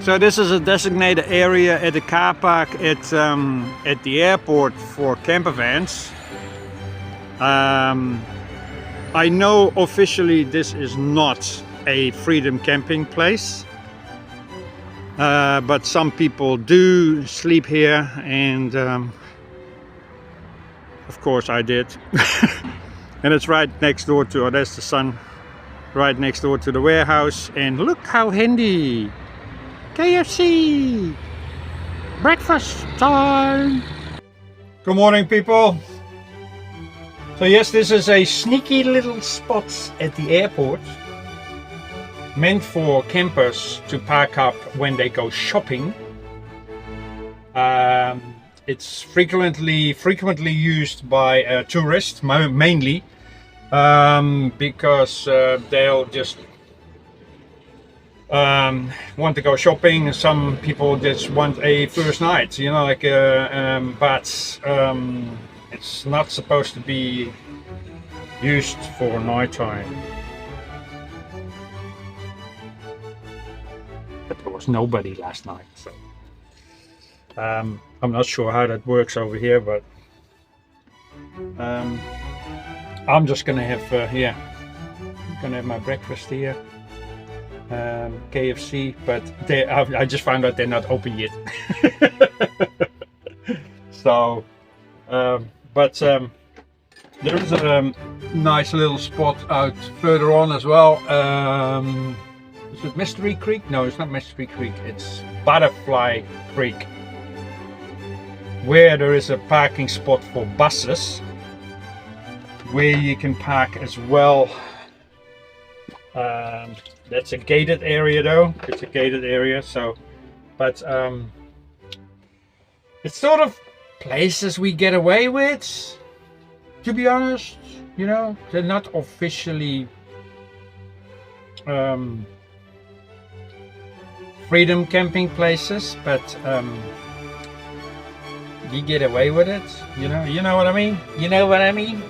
So this is a designated area at the car park at the airport for campervans. I know officially this is not a freedom camping place, but some people do sleep here, and of course I did. And it's right next door to, oh, there's the sun, right next door to the warehouse. And look how handy! KFC! Breakfast time! Good morning, people! So yes, this is a sneaky little spot at the airport, meant for campers to park up when they go shopping. It's frequently used by tourists, mainly, because they'll just want to go shopping. Some people just want a first night, you know, like but it's not supposed to be used for nighttime. But there was nobody last night, so I'm not sure how that works over here, but I'm just gonna have I'm gonna have my breakfast here. KFC, but I just found out they're not open yet. So but there is a nice little spot out further on as well. Is it Mystery Creek? No, it's not Mystery Creek, it's Butterfly Creek, where there is a parking spot for buses where you can park as well. That's a gated area though. It's a gated area, so but it's sort of places we get away with, to be honest. You know, they're not officially freedom camping places, but you get away with it, you know what I mean? You know what I mean?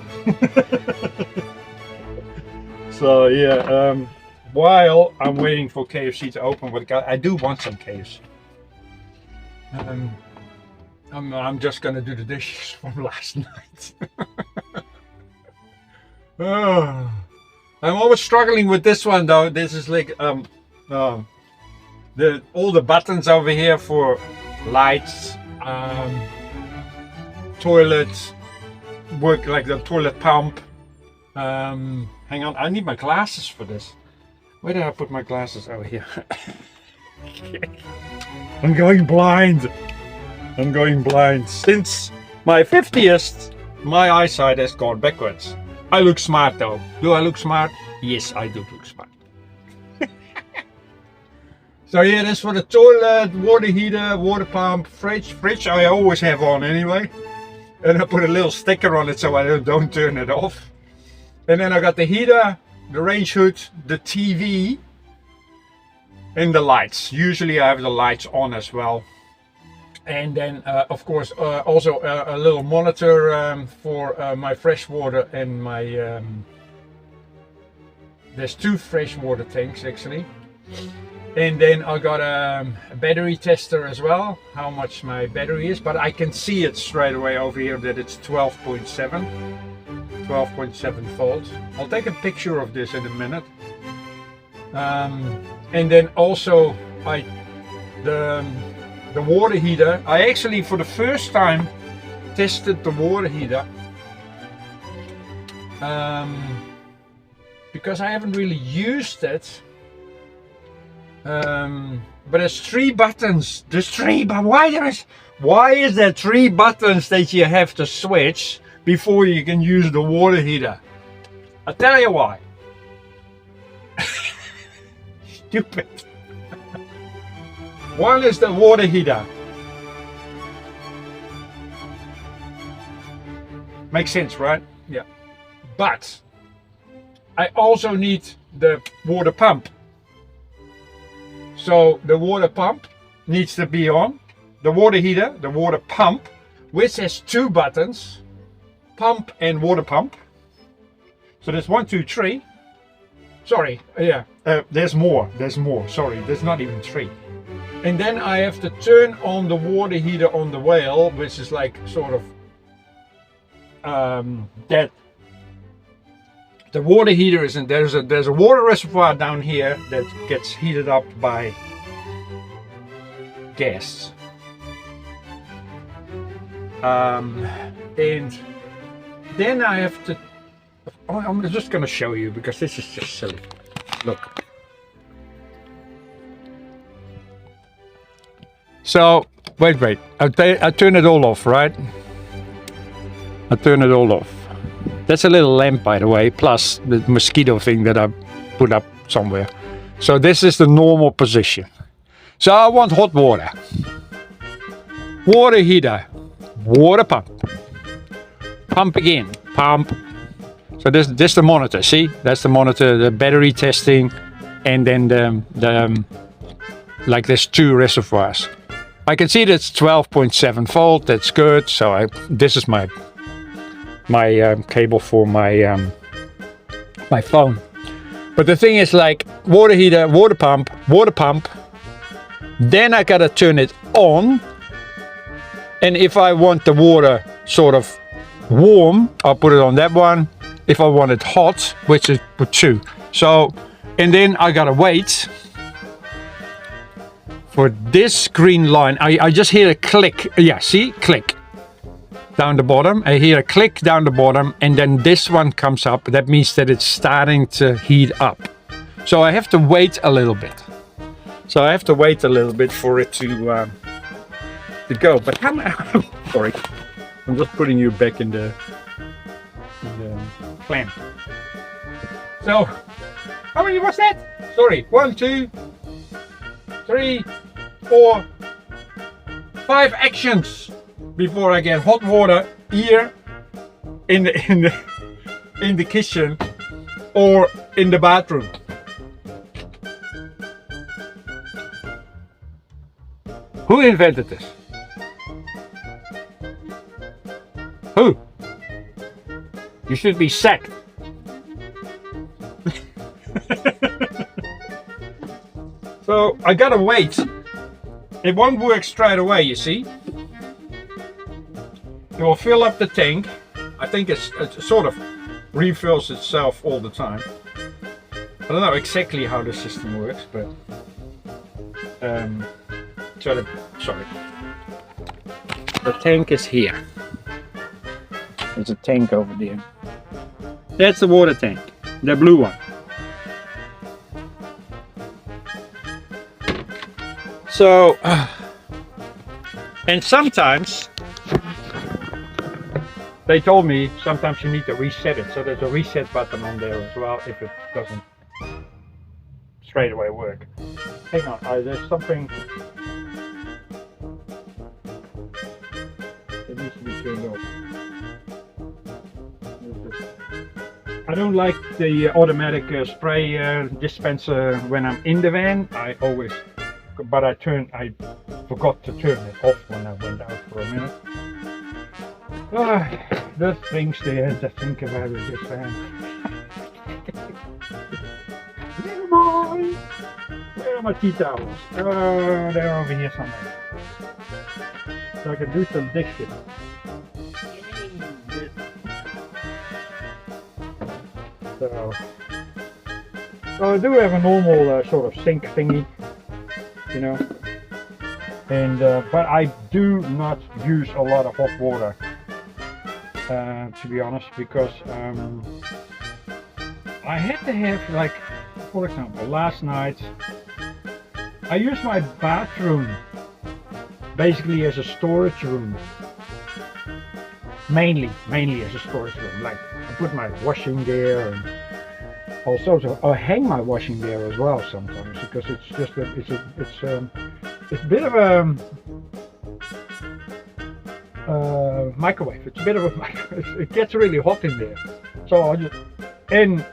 So yeah, while I'm waiting for KFC to open, but I do want some KFC. I'm just gonna do the dishes from last night. Oh, I'm always struggling with this one though. This is like all the buttons over here for lights, toilet work, like the toilet pump. Hang on, I need my glasses for this. Where did I put my glasses? Over here. I'm going blind. I'm going blind. Since my 50th, my eyesight has gone backwards. I look smart though. Do I look smart? Yes, I do look smart. So yeah, that's for the toilet, water heater, water pump, fridge. Fridge I always have on anyway. And I put a little sticker on it so I don't turn it off. And then I got the heater, the range hood, the TV, and the lights. Usually I have the lights on as well. And then of course also a little monitor for my fresh water and my there's 2 freshwater tanks actually. And then I got a battery tester as well, how much my battery is, but I can see it straight away over here that it's 12.7 volts. I'll take a picture of this in a minute. And then also the water heater. I actually for the first time tested the water heater because I haven't really used it. But there's 3 buttons. There's 3, but why is there 3 buttons that you have to switch before you can use the water heater? I'll tell you why. Stupid. One is the water heater. Makes sense, right? Yeah. But I also need the water pump. So the water pump needs to be on. The water heater, the water pump, which has 2 buttons, pump and water pump. So there's 1, 2, 3. Sorry, yeah, there's more, sorry, there's not even 3. And then I have to turn on the water heater on the whale, which is like sort of that. The water heater is in, there's a water reservoir down here that gets heated up by gas. And then I have to, I'm just going to show you because this is just silly. Look. So, wait, I turn it all off, right? I turn it all off. That's a little lamp, by the way, plus the mosquito thing that I put up somewhere. So this is the normal position. So I want hot water. Water heater. Water pump. Pump again. Pump. So this is the monitor, see? That's the monitor, the battery testing, and then the like there's 2 reservoirs. I can see that's 12.7 volt, that's good. So this is my cable for my my phone. But the thing is, like, water heater, water pump, then I gotta turn it on. And if I want the water sort of warm, I'll put it on that one. If I want it hot, which is put 2. So, and then I gotta wait for this green line. I just hear a click. Yeah, see? Click. Down the bottom. I hear a click down the bottom, and then this one comes up. That means that it's starting to heat up. So I have to wait a little bit. So I have to wait a little bit for it to go. But how sorry, I'm just putting you back in the plan. So how many was that? Sorry, 1, 2, 3, 4, 5 actions before I get hot water here in the kitchen or in the bathroom. Who invented this? Who? You should be sacked. So I gotta wait. It won't work straight away, you see. It will fill up the tank. I think it sort of refills itself all the time. I don't know exactly how the system works, but sorry. The tank is here. There's a tank over there. That's the water tank, the blue one. So, and sometimes they told me sometimes you need to reset it. So there's a reset button on there as well if it doesn't straight away work. Hang on, there's something that needs to be turned off. I don't like the automatic spray dispenser when I'm in the van. I forgot to turn it off when I went out for a minute. There's things there to think about with this van. Never mind. Where are my tea towels? They're over here somewhere. So I can do some dishes. So I do have a normal sort of sink thingy, you know, and but I do not use a lot of hot water, to be honest, because I had to have, like, for example, last night I used my bathroom basically as a storage room, mainly as a storage room. Like, I put my washing there, and also I hang my washing there as well sometimes, because it's just it's a bit of a microwave. It's a bit of a microwave. It gets really hot in there. So I just, and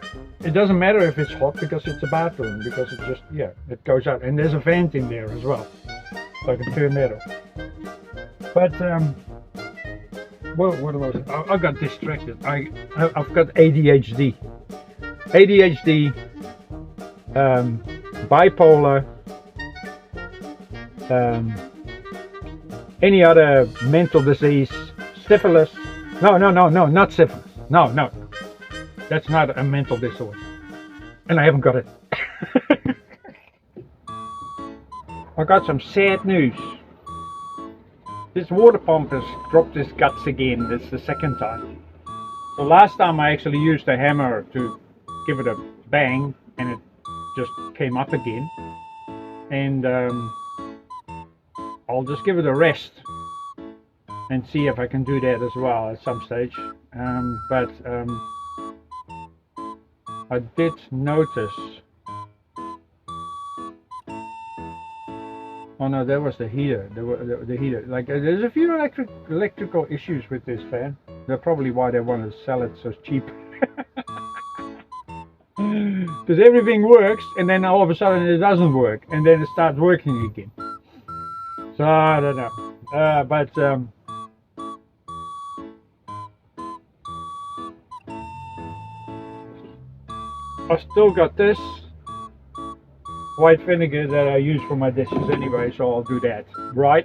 it doesn't matter if it's hot because it's a bathroom, because it just, yeah, it goes out. And there's a vent in there as well, so I can turn that off. But what was it? I got distracted. I've got ADHD, bipolar, any other mental disease, syphilis. No, not syphilis. No, that's not a mental disorder, and I haven't got it. I got some sad news. This water pump has dropped its guts again. This is the second time. So last time I actually used a hammer to give it a bang, and it just came up again. And I'll just give it a rest and see if I can do that as well at some stage. But I did notice. Oh no, that was the heater. The heater. Like there's a few electrical issues with this fan. That's probably why they want to sell it so cheap. Because everything works, and then all of a sudden it doesn't work, and then it starts working again. So I don't know. But I still got this white vinegar that I use for my dishes anyway, so I'll do that, right?